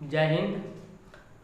जय हिंद।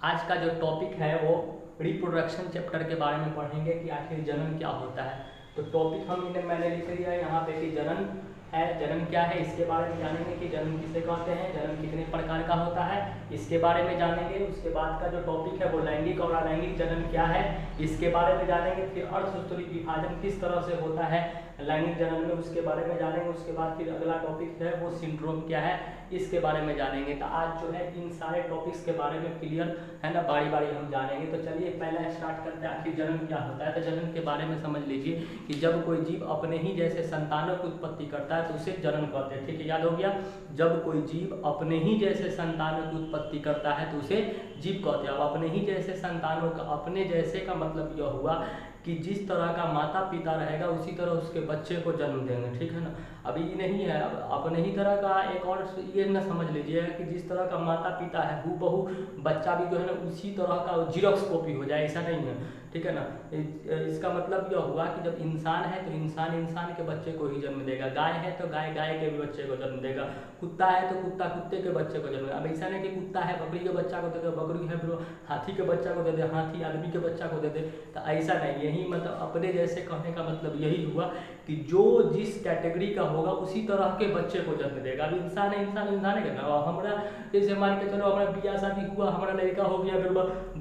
आज का जो टॉपिक है वो रिप्रोडक्शन चैप्टर के बारे में पढ़ेंगे कि आखिर जन्म क्या होता है। तो टॉपिक मैंने लिख दिया है यहाँ पे कि जन्म है, जन्म क्या है इसके बारे में जानेंगे कि जन्म किसे कहते हैं, जन्म कितने प्रकार का होता है इसके बारे में जानेंगे। उसके बाद का जो टॉपिक है वो लैंगिक और अलैंगिक जन्म क्या है इसके बारे में जानेंगे। फिर अर्धसूत्री विभाजन किस तरह से होता है लैंगिक जन्म में उसके बारे में जानेंगे। उसके बाद फिर अगला टॉपिक है वो सिंड्रोम क्या है इसके बारे में जानेंगे। तो आज जो है इन सारे टॉपिक्स के बारे में क्लियर है ना, बारी बारी हम जानेंगे। तो चलिए पहला स्टार्ट करते हैं आखिर जन्म क्या होता है। तो जन्म के बारे में समझ लीजिए कि जब कोई जीव अपने ही जैसे संतानों की उत्पत्ति करता है तो उसे जन्म कहते हैं। ठीक है, याद हो गया। जब कोई जीव अपने ही जैसे संतानों की उत्पत्ति करता है तो उसे जीव कहते हैं। अब अपने ही जैसे संतानों का, अपने जैसे का मतलब यह हुआ कि जिस तरह का माता पिता रहेगा उसी तरह उसके बच्चे को जन्म देंगे। ठीक है ना, अभी ये नहीं है, अब अपने ही तरह का एक और ये ना समझ लीजिए कि जिस तरह का माता पिता है हूबहू बच्चा भी जो है ना उसी तरह का जीरोक्स कॉपी हो जाए, ऐसा नहीं है। ठीक है ना, इसका मतलब यह हुआ कि जब इंसान है तो इंसान इंसान के बच्चे को ही जन्म देगा, गाय है तो गाय गाय के भी बच्चे को जन्म देगा, कुत्ता है तो कुत्ता कुत्ते के बच्चे को जन्म देगा। अब ऐसा नहीं कि कुत्ता है बकरी के बच्चा को दे दे, बकरी है फिर हाथी के बच्चा को दे दे, हाथी आदमी के बच्चा को दे दे, तो ऐसा नहीं। यही मतलब अपने जैसे कहने का मतलब यही हुआ कि जो जिस कैटेगरी का होगा उसी तरह के बच्चे को जन्म देगा। अब इंसान है, इंसान है ना, हमारा जैसे मान के चलो हमारा बियाह शादी हुआ, हमारा लड़का हो गया, फिर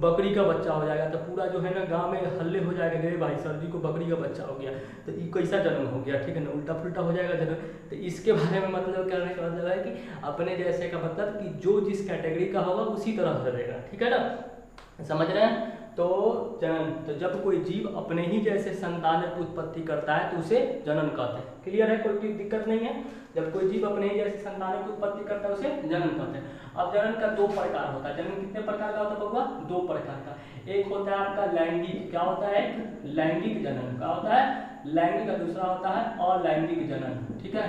बकरी का बच्चा हो जाएगा तो पूरा जो है ना गांव में हल्ले हो जाएगा, अरे भाई सर्दी को बकरी का बच्चा हो गया, तो ये कैसा जन्म हो गया। ठीक है ना, उल्टा पुल्टा हो जाएगा जन्म। तो इसके बारे में मतलब करने का मतलब है कि अपने जैसे का मतलब कि जो जिस कैटेगरी का होगा उसी तरह से देगा। ठीक है ना, समझ रहे हैं। तो जन्म, तो जब कोई जीव अपने ही जैसे संतान की उत्पत्ति करता है तो उसे जन्म कहते हैं। क्लियर है, कोई दिक्कत नहीं है। जब कोई जीव अपने ही जैसे संतान की उत्पत्ति करता है उसे जन्म कहते हैं। अब जन्म का दो प्रकार होता है। जन्म कितने प्रकार का होता है बबुआ? दो प्रकार का। एक होता है आपका लैंगिक, क्या होता है? लैंगिक जन्म क्या होता है? लैंगिक का। दूसरा होता है अलैंगिक जन्म। ठीक है,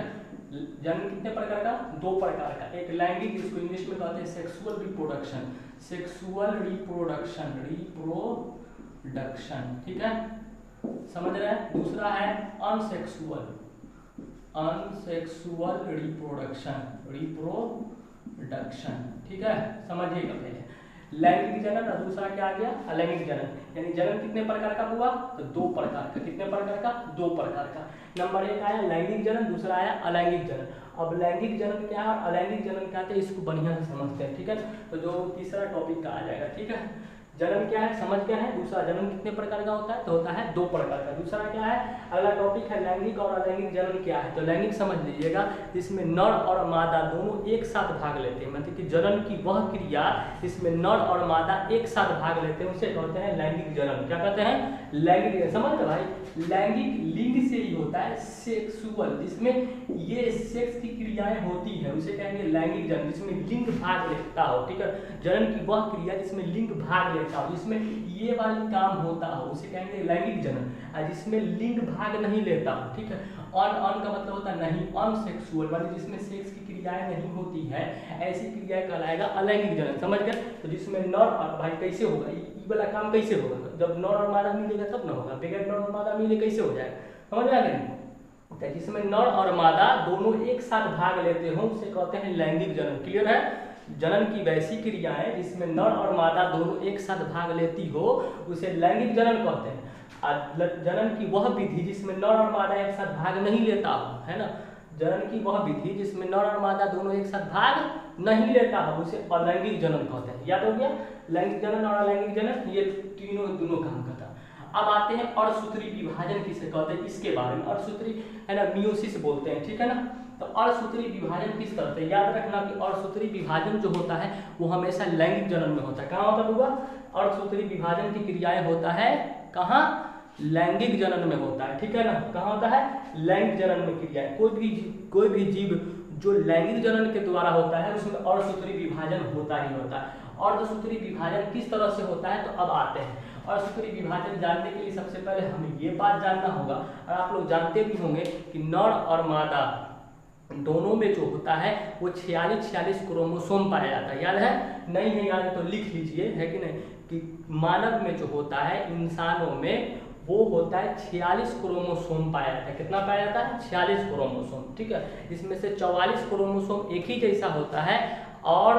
जन्म कितने प्रकार का? दो प्रकार का। एक लैंगिक, जिसको इंग्लिश में कहते हैं sexual reproduction, sexual reproduction, reproduction. ठीक है, समझ रहे हैं। दूसरा है अनसेक्सुअल, अनसेक्सुअल रिप्रोडक्शन, रिप्रोडक्शन। ठीक है, समझिएगा पहले लैंगिक जन्म और दूसरा क्या आ गया? अलैंगिक जन्म। यानी जन्म कितने प्रकार का हुआ? तो दो प्रकार का। कितने प्रकार का? दो प्रकार का। नंबर एक आया लैंगिक जन्म, दूसरा आया अलैंगिक जन्म। अब लैंगिक जन्म क्या है और अलैंगिक जन्म क्या है इसको बढ़िया से समझते हैं। ठीक है, तो जो तीसरा टॉपिक का आ जाएगा। ठीक है, जन्म क्या है समझ गए हैं। दूसरा जन्म कितने प्रकार का होता है? तो होता है दो प्रकार का। दूसरा क्या है? अगला टॉपिक है लैंगिक और अलैंगिक जन्म क्या है। तो लैंगिक समझ लीजिएगा, इसमें नर और मादा दोनों एक साथ भाग लेते हैं, मतलब कि जन्म की वह क्रिया जिसमें नर और मादा एक साथ भाग लेते हैं उसे कहते हैं लैंगिक जन्म। क्या कहते हैं? लैंगिक जन्म। समझ लो भाई, लैंगिक लिंग से ही होता है। सेक्सुअल, जिसमें ये सेक्स की क्रियाएं होती है उसे कहेंगे लैंगिक जन्म, जिसमें लिंग भाग लेता हो। ठीक है, जन्म की वह क्रिया जिसमें लिंग भाग लेता हो, जिसमें ये वाली काम होता हो उसे कहेंगे लैंगिक जन्म। और जिसमें लिंग भाग नहीं लेता हो, ठीक है, अन का मतलब होता है नहीं, अनसेक्सुअल वाली जिसमें सेक्स की क्रियाएं नहीं होती है, ऐसी क्रियाएं कहलाएगा अलैंगिक जन्म। समझ गए। तो जिसमें नर और भाई कैसे होगा ये वाला काम? कैसे होगा? जब नर और मादा मिलेगा तब ना होगा, बगैर नर और मादा मिले कैसे हो जाएगा? समझ में आ गया। तो जिसमें नर और मादा दोनों एक साथ भाग लेते हो उसे कहते हैं लैंगिक जन्म। क्लियर है। जन्म की वैसी क्रियाएं जिसमें नर और मादा दोनों एक साथ भाग लेती हो उसे लैंगिक जन्म कहते हैं। और जन्म की वह विधि जिसमें नर और मादा एक साथ भाग नहीं लेता हो, है ना, जन्म की वह विधि जिसमें नर और मादा दोनों एक साथ भाग नहीं लेता हो उसे अलैंगिक जन्म कहते हैं। याद हो गया, लैंगिक जन्म और अलैंगिक जन्म ये तीनों दोनों काम करता है। अब आते हैं अर्धसूत्री विभाजन किसे कहते हैं इसके बारे में। अर्धसूत्री है ना, मियोसिस बोलते हैं। ठीक है ना, तो अर्धसूत्री विभाजन किस करते हैं? याद रखना कि अर्धसूत्री विभाजन जो होता है वो हमेशा लैंगिक जन्म में होता है। कहाँ होता होगा? अर्धसूत्री विभाजन की क्रियाएं होता है कहाँ? लैंगिक जनन में होता है। ठीक है ना, कहाँ होता है? लैंगिक जनन में क्रियाएं। कोई भी जीव जो लैंगिक जनन के द्वारा होता है उसमें अर्धसूत्री विभाजन होता ही होता है। अर्धसूत्री विभाजन किस तरह से होता है? तो अब आते हैं अर्धसूत्री विभाजन जानने के लिए सबसे पहले हमें ये बात जानना होगा, और आप लोग जानते भी होंगे कि नर और मादा दोनों में जो होता है वो 46 क्रोमोसोम पाया जाता है। याद है? नहीं है याद तो लिख लीजिए, है कि नहीं, कि मानव में जो होता है, इंसानों में वो होता है 46 क्रोमोसोम पाया जाता है। कितना पाया जाता है? 46 क्रोमोसोम। ठीक है, इसमें से 44 क्रोमोसोम एक ही जैसा होता है और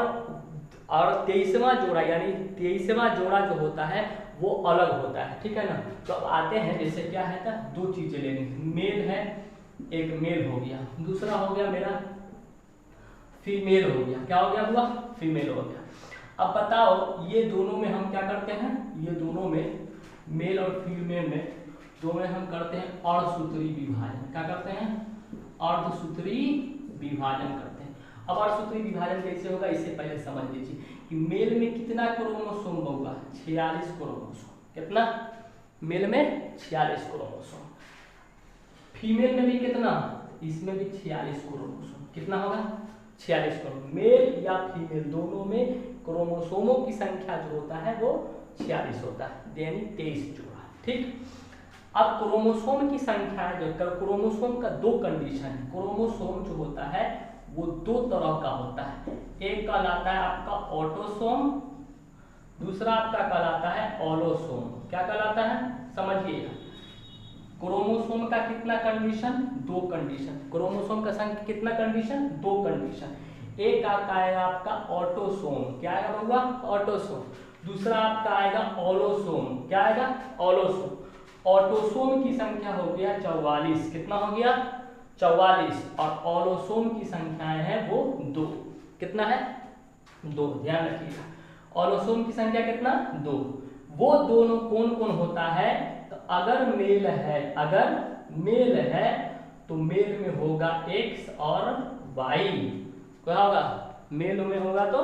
और 23वां जोड़ा यानी 23वां जोड़ा जो होता है वो अलग होता है, ठीक है ना। तो अब आते हैं, जैसे क्या है था, दो चीजें लेनी, मेल है, एक मेल हो गया, दूसरा हो गया मेरा फीमेल हो गया। क्या हो गया हुआ? फीमेल हो गया। अब बताओ ये दोनों में हम क्या करते हैं, ये दोनों में मेल और फीमेल में दोनों में हम करते हैं अर्धसूत्री विभाजन। क्या करते हैं? अर्धसूत्री विभाजन करते हैं। अब अर्धसूत्री विभाजन कैसे होगा इससे पहले समझ लीजिए कि मेल में कितना क्रोमोसोम होगा? 46 क्रोमोसोम। कितना? मेल में 46 क्रोमोसोम। फीमेल में भी कितना? इसमें भी 46 क्रोमोसोम। कितना होगा? 46 क्रोमोसोम। मेल या फीमेल दोनों में क्रोमोसोमों की संख्या जो होता है वो 46 होता है, यानी 23 जोड़ा। ठीक। अब क्रोमोसोम की संख्या जो क्रोमोसोम का दो कंडीशन है। क्रोमोसोम जो होता है वो दो तरह का होता है। एक कहलाता है आपका ऑटोसोम, दूसरा आपका कहलाता है ऑलोसोम। क्या कहलाता है? समझिएगा। क्रोमोसोम का कितना कंडीशन? दो कंडीशन। क्रोमोसोम का संख्या कितना कंडीशन? दो कंडीशन। एक आता है आपका ऑटोसोम। क्या आएगा बउआ? ऑटोसोम। दूसरा आपका आएगा ऑलोसोम। क्या आएगा? ऑलोसोम। ऑटोसोम की संख्या हो गया 44। कितना हो गया? 44। और ऑलोसोम की संख्याएं है वो 2। कितना है? 2। ध्यान रखिएगा। ऑलोसोम की संख्या कितना? 2। वो दोनों कौन कौन होता है? तो अगर मेल है तो मेल में होगा X और Y। क्या होगा? मेल में होगा तो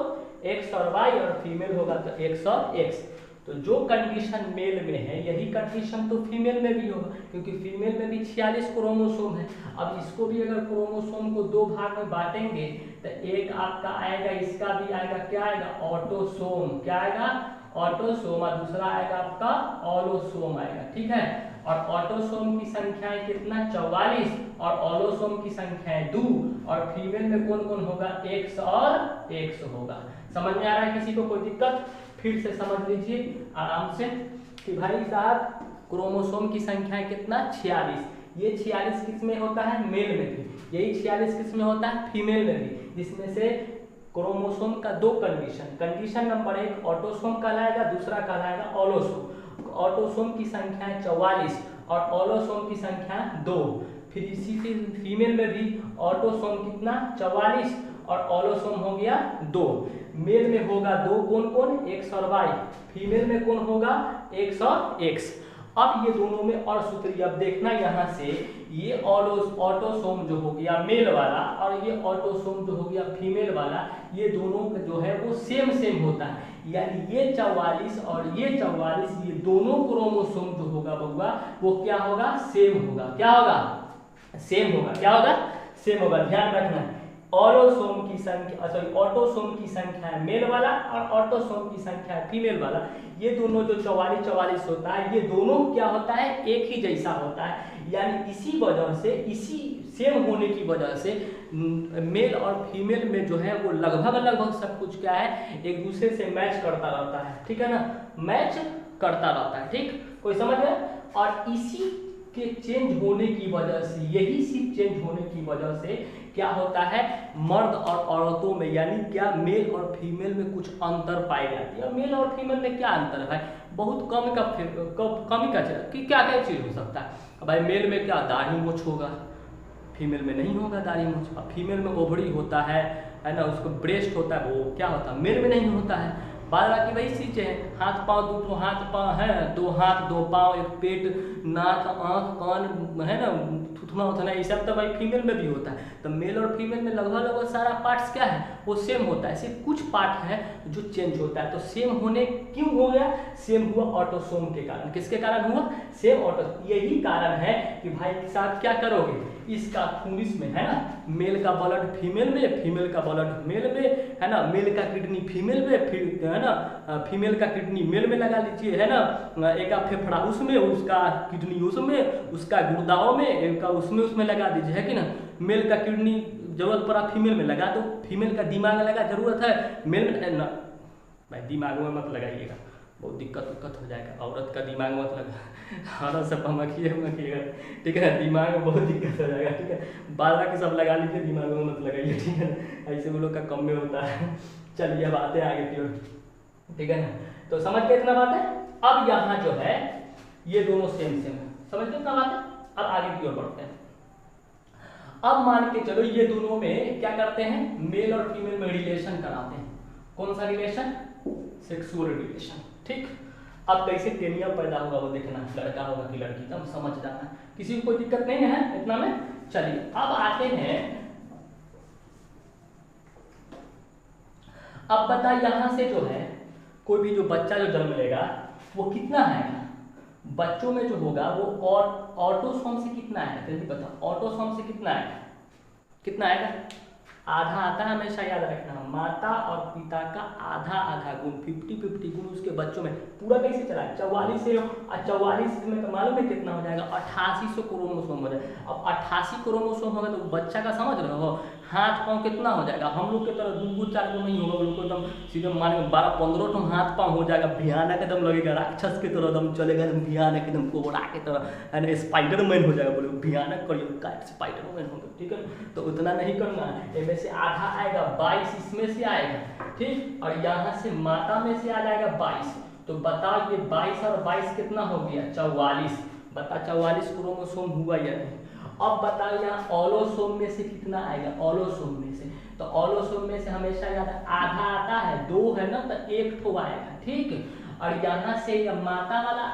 X और Y, और फीमेल होगा तो X और X। तो जो कंडीशन मेल में है यही कंडीशन तो फीमेल में भी होगा, क्योंकि फीमेल में भी 46 क्रोमोसोम है। अब इसको भी अगर क्रोमोसोम को दो भाग में बांटेंगे तो एक आपका आएगा, इसका भी आएगा, क्या आएगा? ऑटोसोम। क्या आएगा? ऑटोसोम। और दूसरा आएगा आपका ऑलोसोम आएगा। ठीक है। और ऑटोसोम की संख्याएं कितना? 44। और ऑलोसोम की संख्याएं 2। और फीमेल में कौन कौन होगा? X और X होगा। समझ में आ रहा है किसी को? कोई दिक्कत? फिर से समझ लीजिए आराम से कि भाई साहब क्रोमोसोम की संख्या कितना? 46। ये 46 किस में होता है? मेल में भी। यही 46 किस में होता है? फीमेल में भी। जिसमें से क्रोमोसोम का दो कंडीशन, कंडीशन नंबर 1 ऑटोसोम कहलाएगा, दूसरा कहलाएगा ऑलोसोम। ऑटोसोम की संख्या है 44 और ऑलोसोम की संख्या 2। फिर इसी से फीमेल में भी ऑटोसोम कितना? 44 और ऑलोसोम हो गया 2। मेल में होगा 2 कौन कौन? X और Y। फीमेल में कौन होगा? X और X। अब ये दोनों में और सूत्री, अब देखना यहाँ से, ये ऑटोसोम जो हो गया मेल वाला और ये ऑटोसोम जो हो गया फीमेल वाला, ये दोनों का जो है वो सेम होता है। यानी ये 44 और ये 44, ये दोनों क्रोमोसोम जो होगा बउआ वो क्या होगा? सेम होगा। क्या होगा? सेम होगा। क्या होगा? सेम होगा। ध्यान रखना। ऑलोसोम की संख्या, सॉरी ऑटोसोम की संख्या है मेल वाला और ऑटोसोम की संख्या है फीमेल वाला। ये दोनों जो 44 होता है, ये दोनों क्या होता है? एक ही जैसा होता है। यानी इसी वजह से, इसी सेम होने की वजह से मेल और फीमेल में जो है वो लगभग सब कुछ क्या है? एक दूसरे से मैच करता रहता है। ठीक है ना? मैच करता रहता है। ठीक, कोई समझ गया? और इसी के चेंज होने की वजह से, यही सिर्फ चेंज होने की वजह से क्या होता है? मर्द और औरतों में, यानी क्या मेल और फीमेल में कुछ अंतर पाई जाती है। मेल और फीमेल में क्या अंतर है? बहुत कम का कि क्या चीज हो सकता है भाई? मेल में क्या दाढ़ी मूछ होगा, फीमेल में नहीं होगा दाढ़ी मूछ। अब फीमेल में ओवरी होता है ना, उसको ब्रेस्ट होता है, वो क्या होता है? मेल में नहीं होता है। बाद बाकी वही चीजें हैं। हाथ पाँव, 2 हाथ पाँव है, 2 हाथ 2 पाँव, एक पेट, नाक, आँख, कान है ना, थुथना उथना, ये सब तो भाई फीमेल में भी होता है। तो मेल और फीमेल में लगभग सारा पार्ट्स क्या है? वो सेम होता है। सिर्फ कुछ पार्ट है जो चेंज होता है। तो सेम होने क्यों हो गया? सेम हुआ ऑटोसोम के कारण। किसके कारण हुआ? Same autosome. यही कारण है कि भाई के साथ क्या करोगे? इसका खून इसमें है ना, मेल का ब्लड फीमेल में, फीमेल का ब्लड मेल में, है ना, मेल का किडनी फीमेल में, फिर है ना फीमेल का किडनी मेल में लगा लीजिए, है ना, एक का फेफड़ा उसमें, उसका किडनी उसमें, उसका गुर्दाओं में, एक का उसमें लगा दीजिए, है कि ना। मेल का किडनी जरूरत पड़ा फीमेल में लगा दो, फीमेल का दिमाग लगा जरूरत है मेल में ना। भाई दिमाग में मत लगाइएगा, बहुत दिक्कत हो जाएगा। औरत का दिमाग मत लगा, औरत सब मखिएगा, ठीक है। दिमाग में बहुत दिक्कत हो जाएगा, ठीक है। बाल के सब लगा लीजिए, दिमाग में मत लगाइए, ठीक है। ऐसे वो लोग का कम में होता है। चलिए अब आते हैं आगे की ओर, ठीक है ना। तो समझ गए इतना बात है। अब यहाँ जो है ये दोनों सेम सेम है, समझ गए इतना बात है। अब आगे की ओर बढ़ते हैं। अब मान के चलो ये दोनों में क्या करते हैं, मेल और फीमेल में रिलेशन कराते हैं। कौन सा रिलेशन, सेक्सुअल रिलेशन, ठीक। अब कैसे टेनिया पैदा होगा वो देखना, लड़का होगा कि लड़की, तब समझ जाना, किसी को कोई दिक्कत नहीं है इतना में। चलिए अब आते हैं, अब बता यहाँ से जो है कोई भी जो बच्चा जो जन्म लेगा वो कितना आएगा, बच्चों में जो होगा वो ऑटोसोम से कितना आएगा, जल्दी बता, ऑटोसोम से कितना आएगा, कितना आएगा, आधा आता है, हमेशा याद रखना, माता और पिता का आधा आधा गुण, 50-50 गुण उसके बच्चों में। पूरा कैसे चला, 44 से 44 में तो मालूम है कितना हो जाएगा, 8800 क्रोमोसोम हो जाएगा। अब 88 क्रोमोसोम होगा तो बच्चा का समझ रहे हो हाथ पाँव कितना हो जाएगा, हम लोग की तरह 2-4 नहीं होगा, उन लोग को एकदम सीधे मान के 12-15 तो हाथ पाँव हो जाएगा, भयानक एकदम लगेगा, राक्षस की तरह एकदम चलेगा, एकदम भयानक एकदम कोबरा की तरह, है ना, स्पाइडरमैन हो जाएगा, बोले भयानक करिए का स्पाइडरमैन होगा, ठीक है। तो उतना नहीं करना है, इनमें से आधा आएगा 22 इसमें से आएगा, ठीक, और यहाँ से माता में से आ जाएगा 22। तो बताओ ये 22 और 22 कितना हो गया, 44। बता 44 क्रोमोसोम हुआ या नहीं। अब बताओ यहाँ ऑलोसोम में से कितना आएगा, ऑलोसोम में से, तो ऑलोसोम में से हमेशा याद है आधा आता है, 2 है ना, तो 1 ठो आएगा, ठीक। और यहाँ से माता वाला,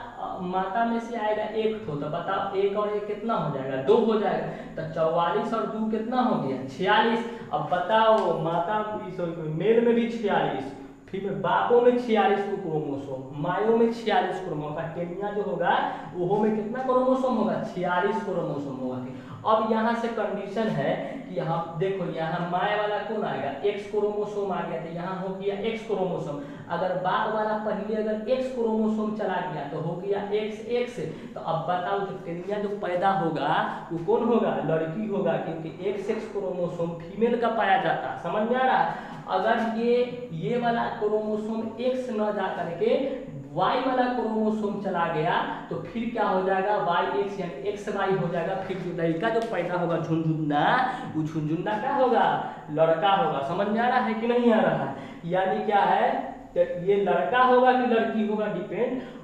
माता में से आएगा 1 ठो, तो बताओ 1 और 1 कितना हो जाएगा, 2 हो जाएगा, तो 44 और 2 कितना हो गया, 46। अब बताओ माता मेल में भी 46, फिर बापों में 46 को क्रोमोसोम, मायों में 46 क्रोमोसोम, टेनिया जो होगा वो में कितना क्रोमोसोम होगा, 46 क्रोमोसोम होगा। अब यहाँ से कंडीशन है कि यहाँ देखो, यहाँ माय वाला कौन आएगा, X क्रोमोसोम आ गया, तो यहाँ हो गया X क्रोमोसोम। अगर बाप वाला पहले अगर X क्रोमोसोम चला गया तो हो गया XX। तो अब बताओ जो टेनिया जो पैदा होगा वो कौन होगा, लड़की होगा, क्योंकि XX क्रोमोसोम फीमेल का पाया जाता है, समझ में आ रहा है। अगर ये वाला क्रोमोसोम X न जा करके Y वाला क्रोमोसोम चला गया तो फिर क्या हो जाएगा, YX यानी XY हो जाएगा। फिर जो लड़का जो पैदा होगा झुनझुना, वो झुनझुना क्या होगा, लड़का होगा। समझ में आ रहा है कि नहीं आ रहा है, यानी क्या है, ये लड़का होगा कि लड़की होगा,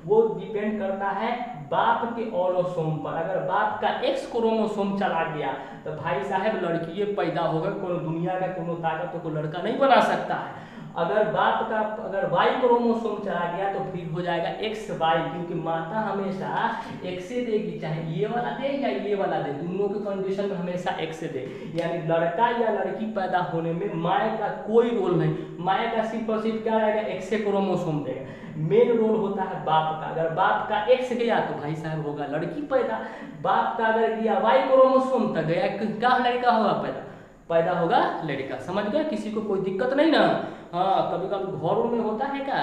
वो डिपेंड करता है बाप के ऑलोसोम पर। अगर बाप का X क्रोमोसोम चला गया तो भाई साहब लड़की पैदा होगा, कोई दुनिया का कोनो ताकत को लड़का नहीं बना सकता है। अगर बाप का अगर Y क्रोमोसोम चला गया तो फिर हो जाएगा XY, क्योंकि माता हमेशा X से देगी, चाहे ये वाला दे या ये वाला दे, दोनों के कंडीशन में हमेशा X से दे। यानी लड़का या लड़की पैदा होने में माय का कोई रोल नहीं, माय का सिर्फ और सिर्फ क्या रहेगा, X क्रोमोसोम देगा। मेन रोल होता है बाप का। अगर बाप का X गया तो भाई साहब होगा लड़की पैदा, बाप का अगर गया Y क्रोमोसोम तक गया क्या लड़का होगा पैदा होगा लड़का। समझ गए, किसी को कोई दिक्कत नहीं ना। हाँ, कभी कभी घरों में होता है क्या,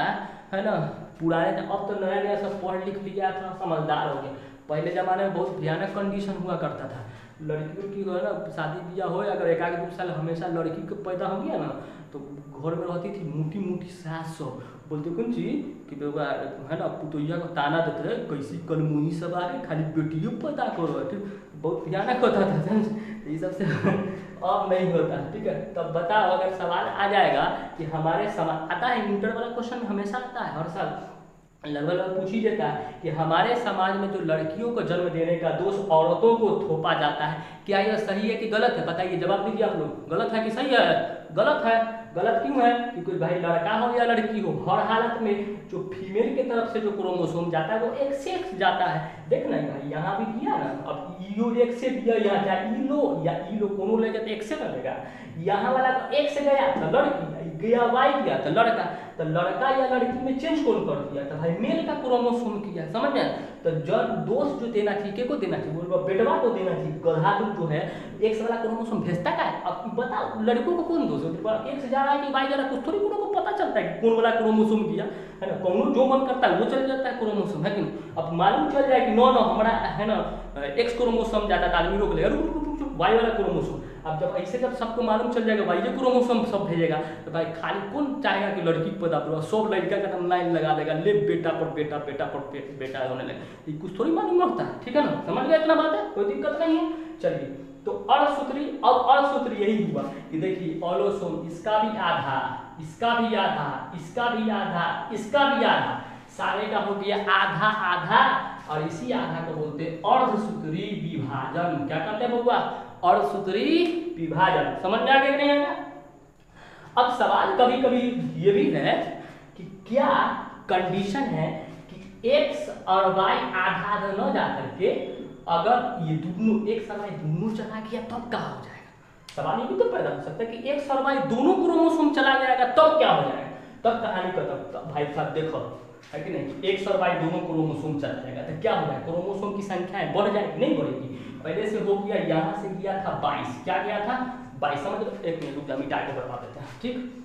है ना, पुराने, अब तो नया नया सब पढ़ लिख लिया, थोड़ा समझदार हो गया। पहले ज़माने में बहुत भयानक कंडीशन हुआ करता था, लड़कियों की है ना, शादी ब्याह हो अगर 1-2 साल हमेशा लड़की को पैदा हो गया ना तो घर में रहती थी मोटी मोटी सास सब, बोलते कौन चीज कि है ना, पुतैया को ताना देते रहे, कैसी कलमुही सब आ गई, खाली बेटियों पैदा करो, बहुत भयानक होता था। ये सबसे अब नहीं होता, ठीक है। तब बताओ, अगर सवाल आ जाएगा कि हमारे समाज, आता है इंटर वाला क्वेश्चन हमेशा आता है, हर साल लगभग पूछ ही देता है कि हमारे समाज में जो लड़कियों को जन्म देने का दोष औरतों को थोपा जाता है, क्या यह सही है कि गलत है? बताइए, जवाब दीजिए आप लोग, गलत है कि सही है? गलत है। गलत क्यों है? क्योंकि भाई लड़का हो या लड़की हो, हर हालत में जो फीमेल की तरफ से जो क्रोमोसोम जाता है वो X से X जाता है। देखना भाई, यहाँ भी दिया ना, अब ईओ X से दिया, यहाँ चाहे ई लो या ई लो, कोनो लेगा तो X से लगेगा। यहाँ वाला तो X गया तो लड़की, गया Y गया तो लड़का, तो लड़का या लड़की में चेंज कौन कर दिया? तो भाई मेल का क्रोमोसोम किया, समझ में? तो जब दोष जो देना चाहिए, के को देना चाहिए? बोल बेटवा को देना चाहिए। गधा जो है X वाला क्रोमोसोम भेजता का है। अब बताओ लड़कों को कौन दोष है? X जा रहा है कि Y जा रहा है, कुछ थोड़ी को पता चलता है कि कौन वाला क्रोमोसोम दिया, है ना। कौन जो मन करता है वो चल जाता है क्रोमोसोम, है कि नहीं। अब मालूम चल जाए कि नो हमारा, है ना, X क्रोमोसोम जाता है, आदमी रोक लेगा, Y वाला क्रोमोसोम। अब जब ऐसे जब सबको मालूम चल जाएगा Y क्रोमोसोम सब भेजेगा, तो भाई खाली कौन चाहेगा कि लड़की पैदा करो? सब लड़का का लाइन लगा देगा, ले बेटा पर बेटा, बेटा पर बेटा होने लगे। कुछ थोड़ी मालूम होता है, ठीक है ना। समझ गया, इतना बात है, कोई दिक्कत नहीं है। चलिए, तो अर्धसूत्री, अब अर्धसूत्री यही हुआ कि देखिए ऑलोसोम, इसका भी आधा, इसका भी आधा, इसका भी आधा, इसका भी आधा, सारे का हो गया आधा आधा। और इसी आधा को बोलते हैं अर्धसूत्री विभाजन। क्या कहते हैं बउआ? अर्धसूत्री विभाजन। समझ में आ गया कि नहीं आया? अब सवाल कभी कभी ये भी है कि क्या कंडीशन है कि x और y आधा आधा न जा करके अगर ये दोनों x और y दोनों चला गया तब क्या हो जाएगा? सवाल ये भी तो पैदा हो सकता है कि x और y दोनों क्रोमोसोम चला जाएगा तब क्या हो जाएगा? तब कहानी खत्म। भाई साहब देखो, है कि नहीं, x और y दोनों क्रोमोसोम चला जाएगा तो क्या हो जाएगा? क्रोमोसोम की संख्याएं बढ़ जाएगी, नहीं बढ़ेगी? पहले से हो गया, यहाँ से गया था 22, क्या गया था 22। समझ लो, एक मिनट रुक जा, मिटा के बता देते हैं, ठीक।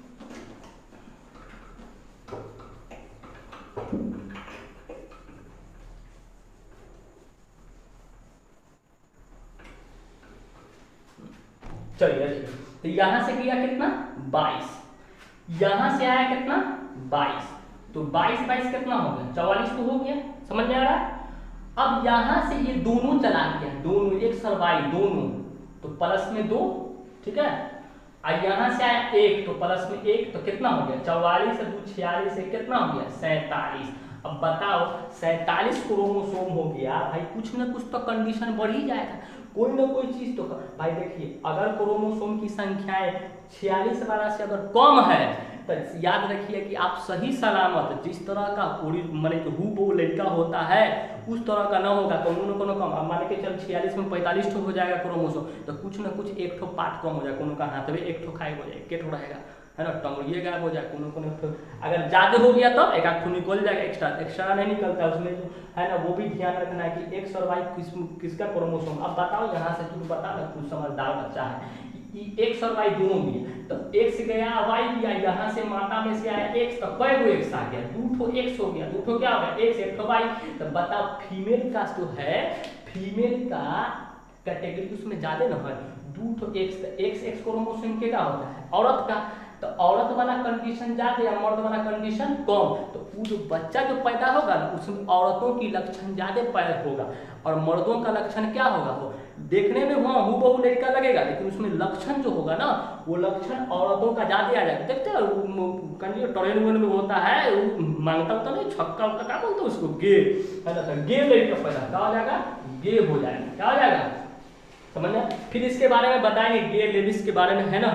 चलिए तो यहां से गया कितना 22, यहां से आया कितना 22, तो 22 22 कितना हो गया 44 तो हो गया। समझ में आ रहा है? अब यहां से ये दोनों चला गया, दोनों x और y दोनों, तो प्लस में 2, ठीक है। और यहां से आया 1 तो प्लस में 1, तो कितना हो गया 44 से 2 46 से कितना हो गया 47। अब बताओ 47 क्रोमोसोम हो गया भाई, कुछ ना कुछ तो कंडीशन बढ़ ही जाएगा, कोई ना कोई चीज तो। भाई देखिए, अगर क्रोमोसोम की संख्याएं 46 वाला से अगर कम है तो याद रखिए कि आप सही सलामत जिस तरह का माने हूबहू लड़का होता है उस तरह का ना होगा, कोनो न कोनो कम। अब मान के चल 46 में 45 ठो हो जाएगा क्रोमोसोम, तो कुछ ना कुछ एक ठो पार्ट कम हो जाए, कोनो का हाथ में एक ठो खाए हो जाए, एक ठो रहेगा, है ना, टंगड़िए गायब हो जाए, कोनो ठो अगर ज्यादा हो गया तो एक आध ठो निकल जाएगा, एक्स्ट्रा नहीं निकलता उसमें, जो है ना, वो भी ध्यान रखना है कि एक्स और वाई किसका क्रोमोसोम। अब बताओ यहाँ से तुम बता ना, कुछ समझदार बच्चा है, एक्स और वाई दोनों भी, तो एक्स गया वाई गया, यहाँ से माता में से आया एक्स, तो कई गो एक्स आ गया, 2 ठो एक्स हो गया, 2 ठो क्या हो गया एक्स, 1 ठो वाई। तो बताओ फीमेल का जो है, फीमेल का कैटेगरी उसमें ज्यादा न है, 2 ठो एक्स, एक्स क्रोमोसोम के का होता है औरत का, तो औरत वाला कंडीशन ज्यादा या मर्द वाला कंडीशन कम, तो वो जो बच्चा जो पैदा होगा ना उसमें औरतों की लक्षण ज्यादा पैदा होगा और मर्दों का लक्षण क्या होगा, वो देखने में वहाँ हूबहू लड़का लगेगा, लेकिन उसमें लक्षण जो होगा ना वो लक्षण औरतों का ज्यादा आ जाएगा। देखते हैं ट्रेन में होता है, मांगता होता नहीं, छक्का उक्का क्या बोलते हैं उसको, गे, है ना, तो गे लड़का पैदा क्या हो जाएगा, गे हो जाएगा, क्या हो जाएगा, समझना। फिर इसके बारे में बताएंगे, गे लेडीज के बारे में, है ना,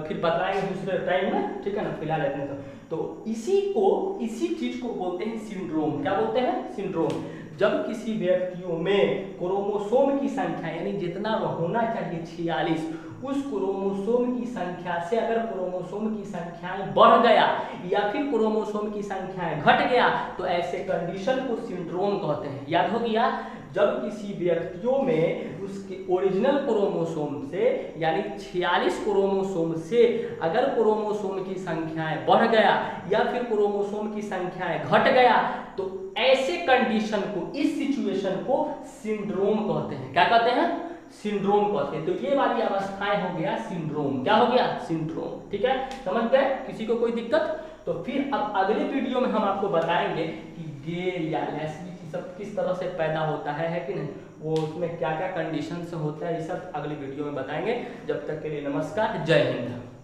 फिर बताएंगे दूसरे टाइम में, ठीक है ना, फिलहाल इतने तो इसी चीज को बोलते हैं सिंड्रोम। क्या बोलते हैं? सिंड्रोम। जब किसी व्यक्तियों में क्रोमोसोम की संख्या यानी जितना होना चाहिए 46, उस क्रोमोसोम की संख्या से अगर क्रोमोसोम की संख्याएं बढ़ गया या फिर क्रोमोसोम की संख्याएं घट गया तो ऐसे कंडीशन को सिंड्रोम कहते हैं। याद हो गया? जब किसी व्यक्तियों में उसके ओरिजिनल क्रोमोसोम से यानी 46 क्रोमोसोम से अगर क्रोमोसोम की संख्याएं बढ़ गया या फिर क्रोमोसोम की संख्याएं घट गया तो ऐसे कंडीशन को, इस सिचुएशन को सिंड्रोम कहते हैं। क्या कहते हैं? सिंड्रोम कहते हैं। तो ये वाली अवस्थाएं हो गया सिंड्रोम। क्या हो गया? सिंड्रोम। ठीक है, समझ गए? किसी को कोई दिक्कत? तो फिर अब अगले वीडियो में हम आपको बताएंगे कि गे या लेस्बी सब किस तरह से पैदा होता है कि नहीं, वो उसमें क्या क्या कंडीशन से होता है, ये सब अगले वीडियो में बताएंगे। जब तक के लिए नमस्कार, जय हिंद।